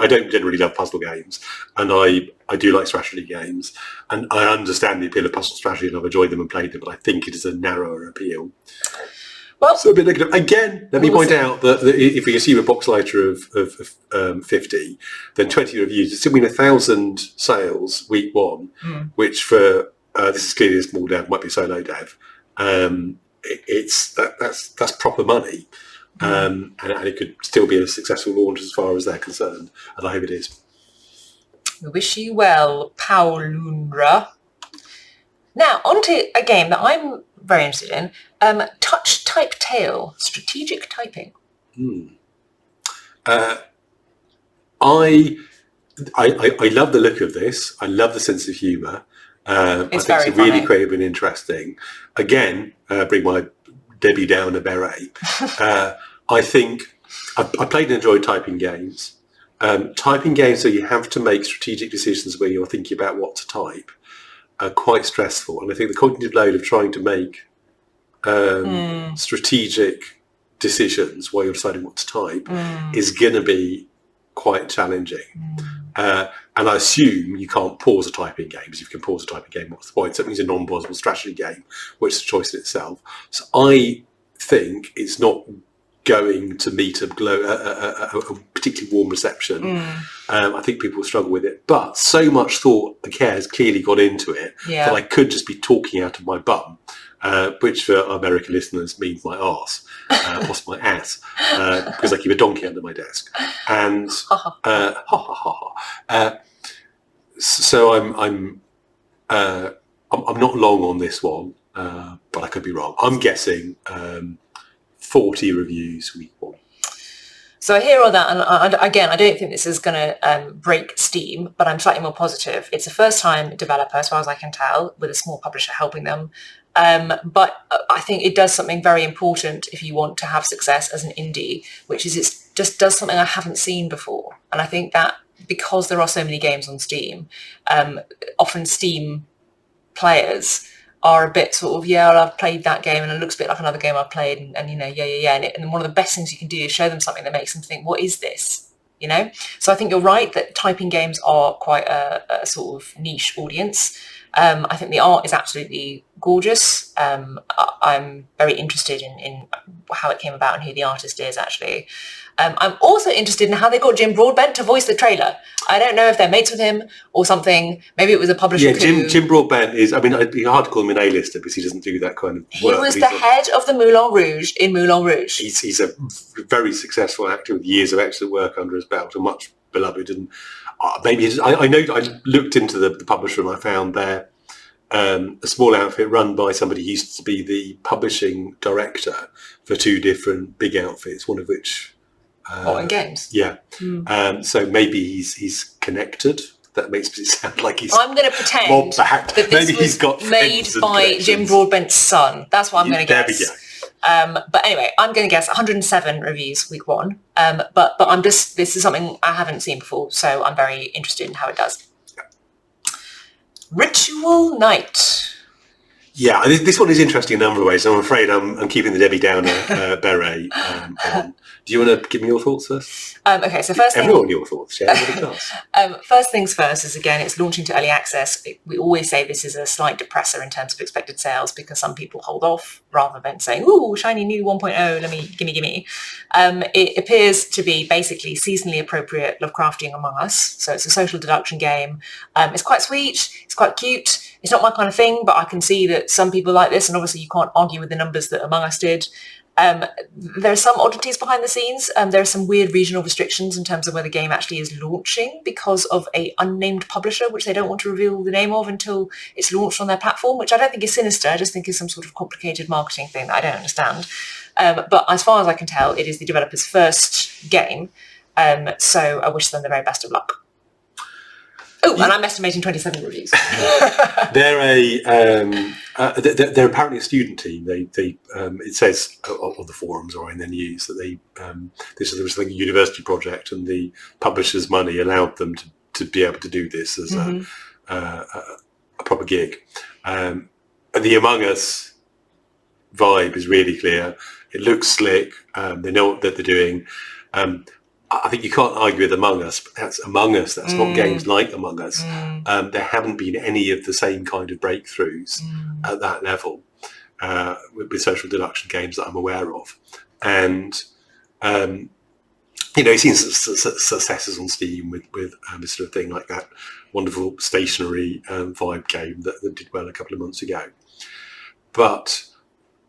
don't generally love puzzle games, and I do like strategy games, and I understand the appeal of puzzle strategy, and I've enjoyed them and played them, but I think it is a narrower appeal. Well, so a bit negative. Again, let me point out that if we assume a box lighter of 50, then 20 reviews, it's still been 1,000 sales week one, which for this is clearly a small dev, might be solo dev. That's proper money, and it could still be a successful launch as far as they're concerned, and I hope it is. We wish you well, Paulundra. Now, on to a game that I'm very interested in, Touch Type Tale, strategic typing. I love the look of this. I love the sense of humour. I think it's really creative and interesting. Again, bring my Debbie Downer beret. I think I played and enjoyed typing games. Typing games so you have to make strategic decisions where you're thinking about what to type are quite stressful. And I think the cognitive load of trying to make strategic decisions while you're deciding what to type is going to be quite challenging. And I assume you can't pause a typing game, because if you can pause a typing game, what's the point? So it means a non-pausable strategy game, which is a choice in itself. So I think it's not going to meet a particularly warm reception. I think people will struggle with it. But so much thought and care has clearly got into it that I could just be talking out of my bum, which for our American listeners means my arse, or my ass, because I keep a donkey under my desk. And so I'm not long on this one, but I could be wrong. I'm guessing 40 reviews week one. So I hear all that, and again, I don't think this is going to break Steam, but I'm slightly more positive. It's a first-time developer, as far as I can tell, with a small publisher helping them. But I think it does something very important if you want to have success as an indie, which is it just does something I haven't seen before. And I think that because there are so many games on Steam, often Steam players are a bit sort of, I've played that game and it looks a bit like another game I've played, and and one of the best things you can do is show them something that makes them think, what is this? So I think you're right that typing games are quite a sort of niche audience. I think the art is absolutely gorgeous. I'm very interested in how it came about and who the artist is, actually. I'm also interested in how they got Jim Broadbent to voice the trailer. I don't know if they're mates with him or something. Maybe it was a publisher. Yeah, Jim Broadbent is, it'd be hard to call him an A-lister because he doesn't do that kind of work. He was the head of the Moulin Rouge in Moulin Rouge. He's a very successful actor with years of excellent work under his belt and much beloved. And I know I looked into the publisher and I found there a small outfit run by somebody who used to be the publishing director for two different big outfits, one of which... in games? Yeah. So maybe he's connected. That makes it sound like he's... I'm going to pretend that this maybe he's got made by Jim Broadbent's son. That's what I'm going to guess. There we go. But anyway, I'm going to guess 107 reviews week one. But this is something I haven't seen before, so I'm very interested in how it does. Ritual Night. Yeah, this one is interesting in a number of ways. I'm afraid I'm keeping the Debbie Downer beret on. Do you want to give me your thoughts first? Okay, so first thing... Everyone your thoughts, yeah, everybody does. First things first is, again, it's launching to early access. We always say this is a slight depressor in terms of expected sales because some people hold off rather than saying, ooh, shiny new 1.0, gimme. It appears to be basically seasonally appropriate Lovecraftian Among Us. So it's a social deduction game. It's quite sweet. It's quite cute. It's not my kind of thing, but I can see that some people like this, and obviously you can't argue with the numbers that Among Us did. There are some oddities behind the scenes. There are some weird regional restrictions in terms of where the game actually is launching because of a unnamed publisher, which they don't want to reveal the name of until it's launched on their platform, which I don't think is sinister. I just think is some sort of complicated marketing thing that I don't understand. But as far as I can tell, it is the developer's first game. So I wish them the very best of luck. Oh, and I'm estimating 27 reviews. They're apparently a student team. They it says on the forums or in their news that there was like a university project, and the publisher's money allowed them to be able to do this as a proper gig. And the Among Us vibe is really clear. It looks slick. They know what they're doing. I think you can't argue with Among Us, but that's Among Us. That's not games like Among Us. There haven't been any of the same kind of breakthroughs at that level with social deduction games that I'm aware of. And, you've seen successes on Steam with this sort of thing like that wonderful stationary vibe game that did well a couple of months ago. But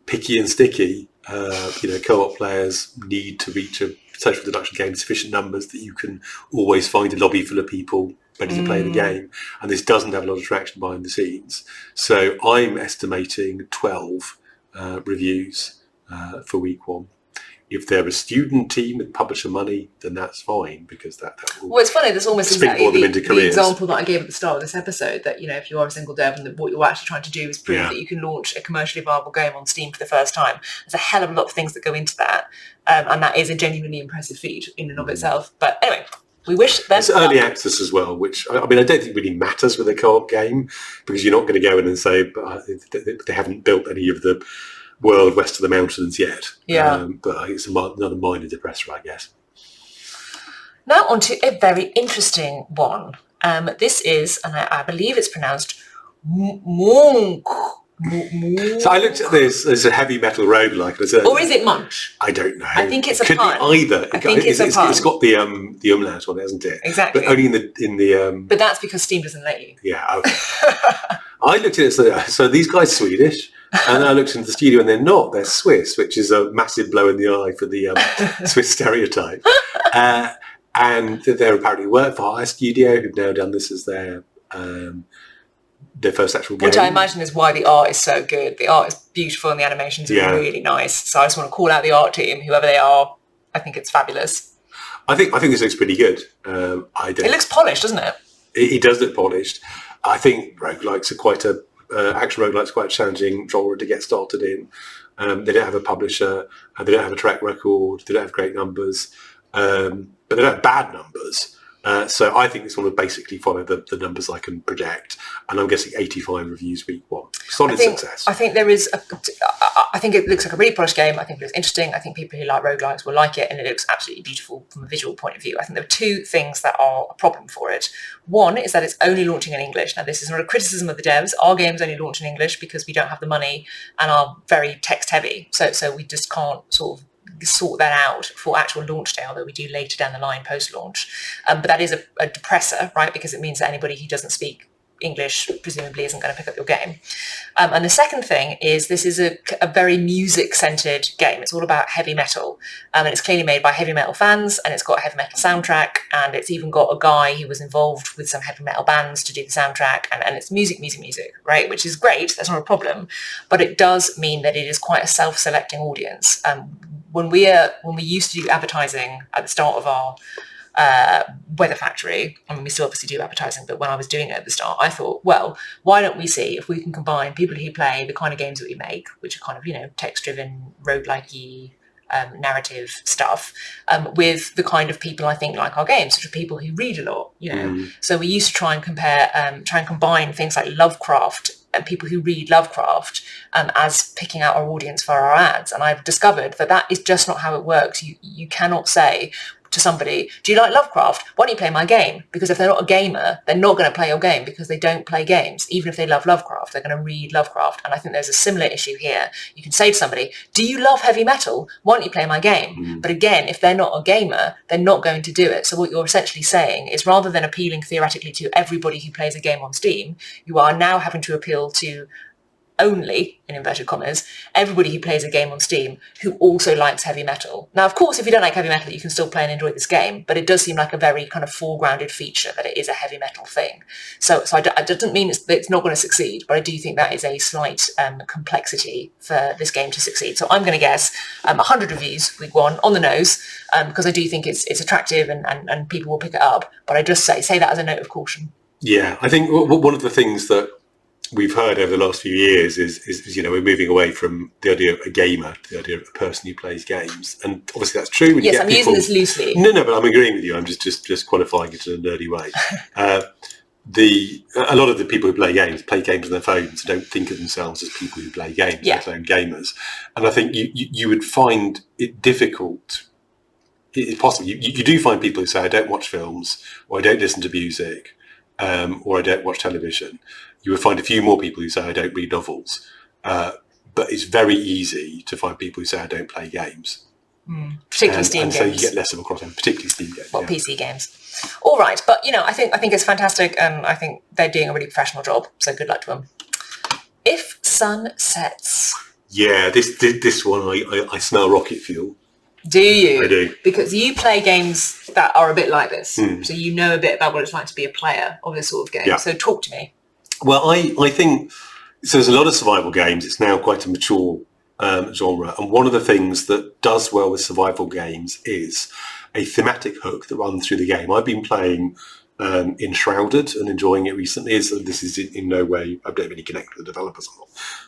picky and sticky, co-op players need to reach a social deduction game in sufficient numbers that you can always find a lobby full of people ready to play the game, and this doesn't have a lot of traction behind the scenes. So I'm estimating 12 reviews for week one. If they're a student team with publisher money, then that's fine, because that will Well, it's funny, there's almost exactly the example that I gave at the start of this episode, that, if you are a single dev and what you're actually trying to do is prove that you can launch a commercially viable game on Steam for the first time. There's a hell of a lot of things that go into that, and that is a genuinely impressive feat in and of itself. But anyway, we wish them... It's early access as well, which, I don't think really matters with a co-op game, because you're not going to go in and say they haven't built any of the world west of the mountains yet. But I think it's another minor depressor, I guess. Now on to a very interesting one. This is, and I believe it's pronounced Munch. So I looked at this as a heavy metal roguelike. Or is it Munch? I don't know. I think it's a Could pun. be either. I think it's a pun. It's got the umlaut on it, hasn't it? Exactly. But only in the But that's because Steam doesn't let you. Yeah. Okay. I looked at it, so these guys are Swedish, and I looked into the studio and they're not. They're Swiss, which is a massive blow in the eye for the Swiss stereotype. And they're apparently work for Hearth studio, who've now done this as their first actual game. Which I imagine is why the art is so good. The art is beautiful and the animations are really nice. So I just want to call out the art team, whoever they are. I think it's fabulous. I think this looks pretty good. It looks polished, doesn't it? It does look polished. I think roguelikes are quite action roguelikes are quite a challenging genre to get started in. They don't have a publisher, they don't have a track record, they don't have great numbers, but they don't have bad numbers. So I think this one would basically follow the numbers I can project, and I'm guessing 85 reviews week one. Solid success. I think there is. I think it looks like a really polished game. I think it looks interesting. I think people who like roguelikes will like it, and it looks absolutely beautiful from a visual point of view. I think there are two things that are a problem for it. One is that it's only launching in English. Now, this is not a criticism of the devs. Our games only launch in English because we don't have the money and are very text heavy. So we just can't sort of sort that out for actual launch day, although we do later down the line post-launch. But that is a depressor, right? Because it means that anybody who doesn't speak English presumably isn't going to pick up your game. And the second thing is this is a very music-centered game. It's all about heavy metal, and it's clearly made by heavy metal fans, and it's got a heavy metal soundtrack, and it's even got a guy who was involved with some heavy metal bands to do the soundtrack, and it's music, right? Which is great, that's not a problem, but it does mean that it is quite a self-selecting audience. When we used to do advertising at the start of our Weather Factory, I mean, we still obviously do advertising, but when I was doing it at the start, I thought, well, why don't we see if we can combine people who play the kind of games that we make, which are kind of, text-driven, roguelike-y, narrative stuff with the kind of people I think like our games, which are people who read a lot, you know. So we used to try and combine things like Lovecraft and people who read Lovecraft as picking out our audience for our ads. And I've discovered that is just not how it works. You cannot say to somebody, do you like Lovecraft? Why don't you play my game? Because if they're not a gamer, they're not going to play your game because they don't play games. Even if they love Lovecraft, they're going to read Lovecraft. And I think there's a similar issue here. You can say to somebody, do you love heavy metal? Why don't you play my game? But again, if they're not a gamer, they're not going to do it. So what you're essentially saying is rather than appealing theoretically to everybody who plays a game on Steam, you are now having to appeal to only, in inverted commas, everybody who plays a game on Steam who also likes heavy metal. Now, of course, if you don't like heavy metal, you can still play and enjoy this game, but it does seem like a very kind of foregrounded feature that it is a heavy metal thing. So it doesn't mean it's not going to succeed, but I do think that is a slight complexity for this game to succeed. So I'm going to guess 100 reviews week one on the nose, because I do think it's attractive and people will pick it up. But I just say that as a note of caution. Yeah, I think one of the things that we've heard over the last few years is we're moving away from the idea of a gamer to the idea of a person who plays games, and obviously that's true. Yes, I'm using this loosely. No, but I'm agreeing with you. I'm just qualifying it in a nerdy way. A lot of the people who play games on their phones, don't think of themselves as people who play games, let alone gamers. And I think you would find it difficult. It's possible you do find people who say, I don't watch films, or I don't listen to music, or I don't watch television. You would find a few more people who say, I don't read novels. But it's very easy to find people who say, I don't play games. Particularly Steam games. So you get less of a crossover, particularly Steam games. Well, PC games. All right. But, I think it's fantastic. I think they're doing a really professional job. So good luck to them. IfSunSets. Yeah, this one, I smell rocket fuel. Do you? I do. Because you play games that are a bit like this. So you know a bit about what it's like to be a player of this sort of game. Yeah. So talk to me. Well, I think so. There's a lot of survival games. It's now quite a mature genre. And one of the things that does well with survival games is a thematic hook that runs through the game. I've been playing Enshrouded and enjoying it recently. So this is in no way, I don't really connect with the developers.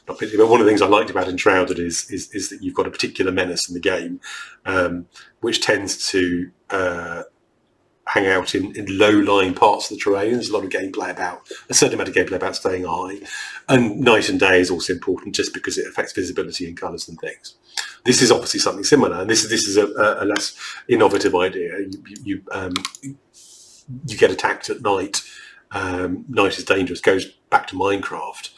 Not particularly, but one of the things I liked about Enshrouded is that you've got a particular menace in the game, which tends to hang out in low-lying parts of the terrain. There's a lot of gameplay a certain amount of gameplay about staying high. And night and day is also important just because it affects visibility and colours and things. This is obviously something similar, and this is a less innovative idea. You get attacked at night. Night is dangerous, goes back to Minecraft.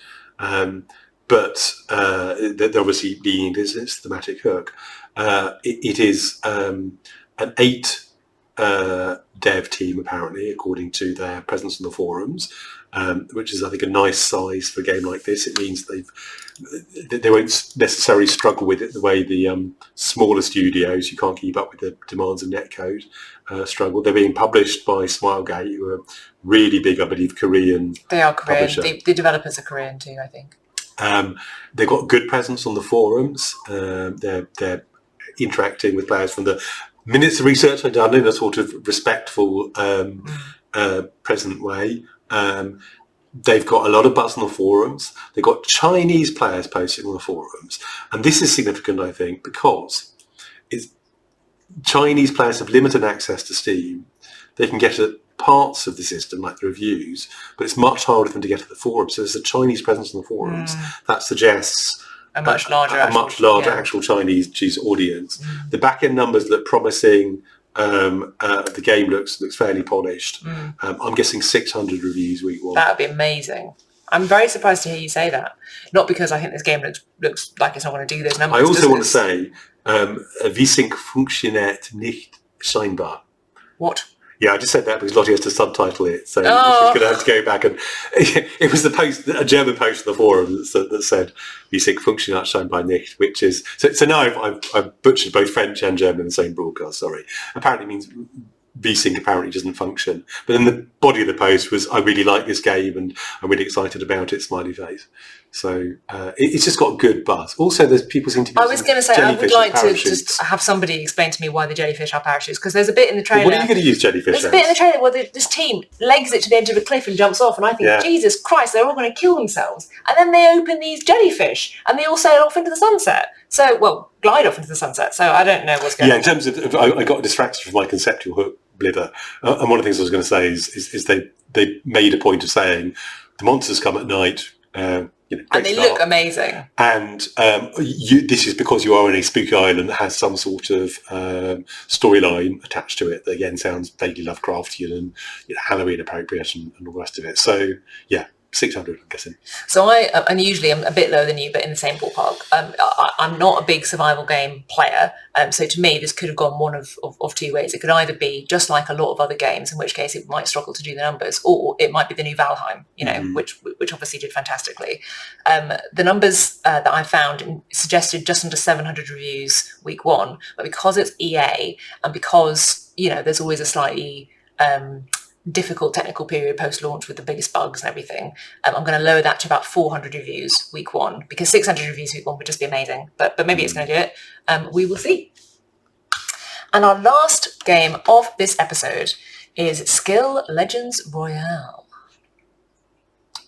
But they're obviously being this thematic hook. It is an 8 dev team, apparently, according to their presence on the forums, which is, I think, a nice size for a game like this. It means they won't necessarily struggle with it the way the smaller studios who can't keep up with the demands of netcode struggle. They're being published by Smilegate, who are really big, I believe, Korean. They are Korean. The developers are Korean too, I think. They've got good presence on the forums. They're interacting with players from the minutes of research I've done in a sort of respectful, present way. They've got a lot of buzz on the forums. They've got Chinese players posting on the forums. And this is significant, I think, because Chinese players have limited access to Steam. They can get at parts of the system, like the reviews, but it's much harder for them to get at the forums. So there's a Chinese presence on the forums. That suggests a much larger actual Chinese audience. The back-end numbers look promising. The game looks fairly polished. I'm guessing 600 reviews week one. That would be amazing. I'm very surprised to hear you say that. Not because I think this game looks like it's not going to do those numbers. I also want to say, wie sync funktioniert nicht scheinbar. What? Yeah, I just said that because Lottie has to subtitle it, so she's going to have to go back and... It was a German post on the forum that said, wie sync funktioniert scheinbar nicht, which is... So now I've butchered both French and German in the same broadcast, sorry. Apparently means VSync apparently doesn't function. But then the body of the post was, I really like this game and I'm really excited about it, smiley face. So it's just got good buzz. Also, there's people seem to be... I was going to say, I would like to just have somebody explain to me why the jellyfish are parachutes, because there's a bit in the trailer... Well, what are you going to use jellyfish as? There's a bit in the trailer where this team legs it to the edge of a cliff and jumps off, and I think, Jesus Christ, they're all going to kill themselves. And then they open these jellyfish, and they all sail off into the sunset. So, well, glide off into the sunset. So I don't know what's going on. Yeah, in terms of, I got distracted from my conceptual hook blither. And one of the things I was going to say is they made a point of saying the monsters come at night, and they look amazing. And this is because you are in a spooky island that has some sort of storyline attached to it that again sounds vaguely Lovecraftian and Halloween appropriate and all the rest of it. So yeah, 600, I'm guessing. So and usually I'm a bit lower than you, but in the same ballpark. I'm not a big survival game player, so to me this could have gone one of two ways. It could either be just like a lot of other games, in which case it might struggle to do the numbers, or it might be the new Valheim, which obviously did fantastically. The numbers that I found suggested just under 700 reviews week one, but because it's EA and because there's always a slightly difficult technical period post-launch with the biggest bugs and everything, I'm going to lower that to about 400 reviews week one, because 600 reviews week one would just be amazing, but maybe it's going to do it. We will see. And our last game of this episode is Skill Legends Royale.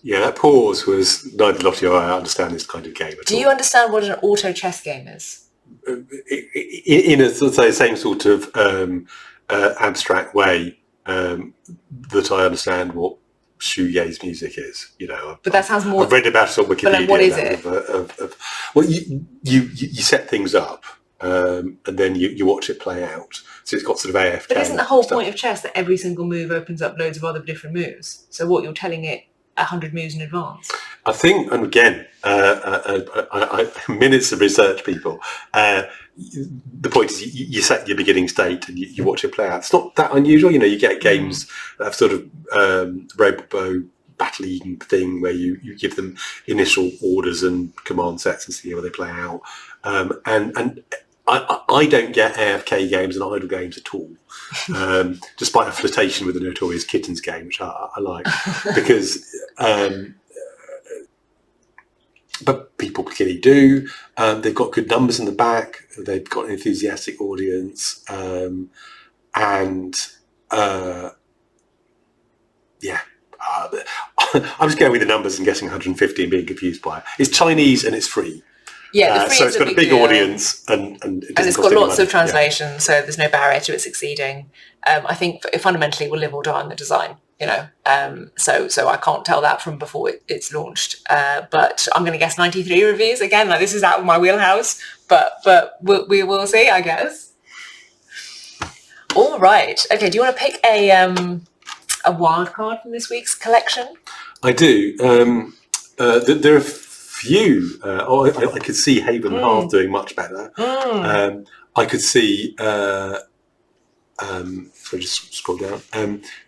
Yeah, that pause was neither Lottie or I understand this kind of game at all. Do you understand what an auto chess game is? In a same sort of abstract way that I understand what shoegaze music is, But that sounds more. I've read about it on Wikipedia. But then what is it? Well, you set things up, and then you watch it play out. So it's got sort of AFK. But isn't the whole point of chess that every single move opens up loads of other different moves? So what, you're telling it 100 moves in advance? I think, and again, minutes of research, people. The point is you set your beginning state and you watch it play out. It's not that unusual. You get games that have sort of robo battling thing where you give them initial orders and command sets and see how they play out. And I don't get AFK games and idle games at all, despite a flirtation with the notorious Kittens game, which I like, because... but people clearly do. They've got good numbers in the back. They've got an enthusiastic audience, I'm just going with the numbers and guessing 150 and being confused by it. It's Chinese and it's free. Yeah, so it's got a big audience and it's got lots of translation, so there's no barrier to it succeeding. I think fundamentally it will live or die on the design. So I can't tell that from before it's launched. But I'm going to guess 93 reviews again. Like, this is out of my wheelhouse, but we will see, I guess. All right. Okay. Do you want to pick a wild card from this week's collection? I do. There are a few. I could see Haven and Hearth doing much better. I could see. So just scroll down.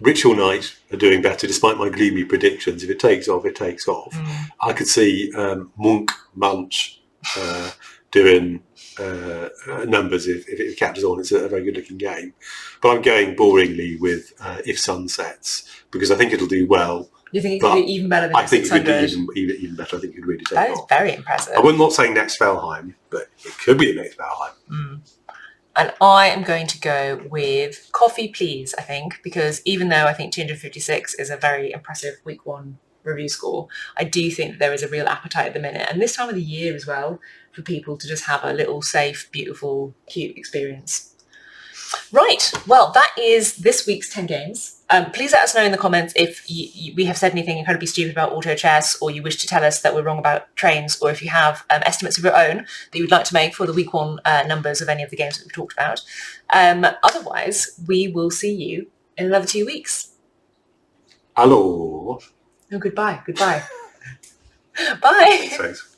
Ritual Night are doing better, despite my gloomy predictions. If it takes off, it takes off. I could see Munch doing numbers if it catches on. It's a very good-looking game. But I'm going boringly with IfSunSets because I think it'll do well. You think it could do even better than I think 600? it could do even better. I think it could really take off. That is very impressive. I'm not saying next Valheim, but it could be the next Valheim. And I am going to go with Coffee Please, I think, because even though I think 256 is a very impressive week one review score, I do think that there is a real appetite at the minute, and this time of the year as well, for people to just have a little safe, beautiful, cute experience. Right, well, that is this week's 10 games. Please let us know in the comments if we have said anything incredibly stupid about auto chess, or you wish to tell us that we're wrong about trains, or if you have estimates of your own that you would like to make for the week one numbers of any of the games that we've talked about. Otherwise, we will see you in another 2 weeks. Hello. Oh, goodbye. Bye. Thanks.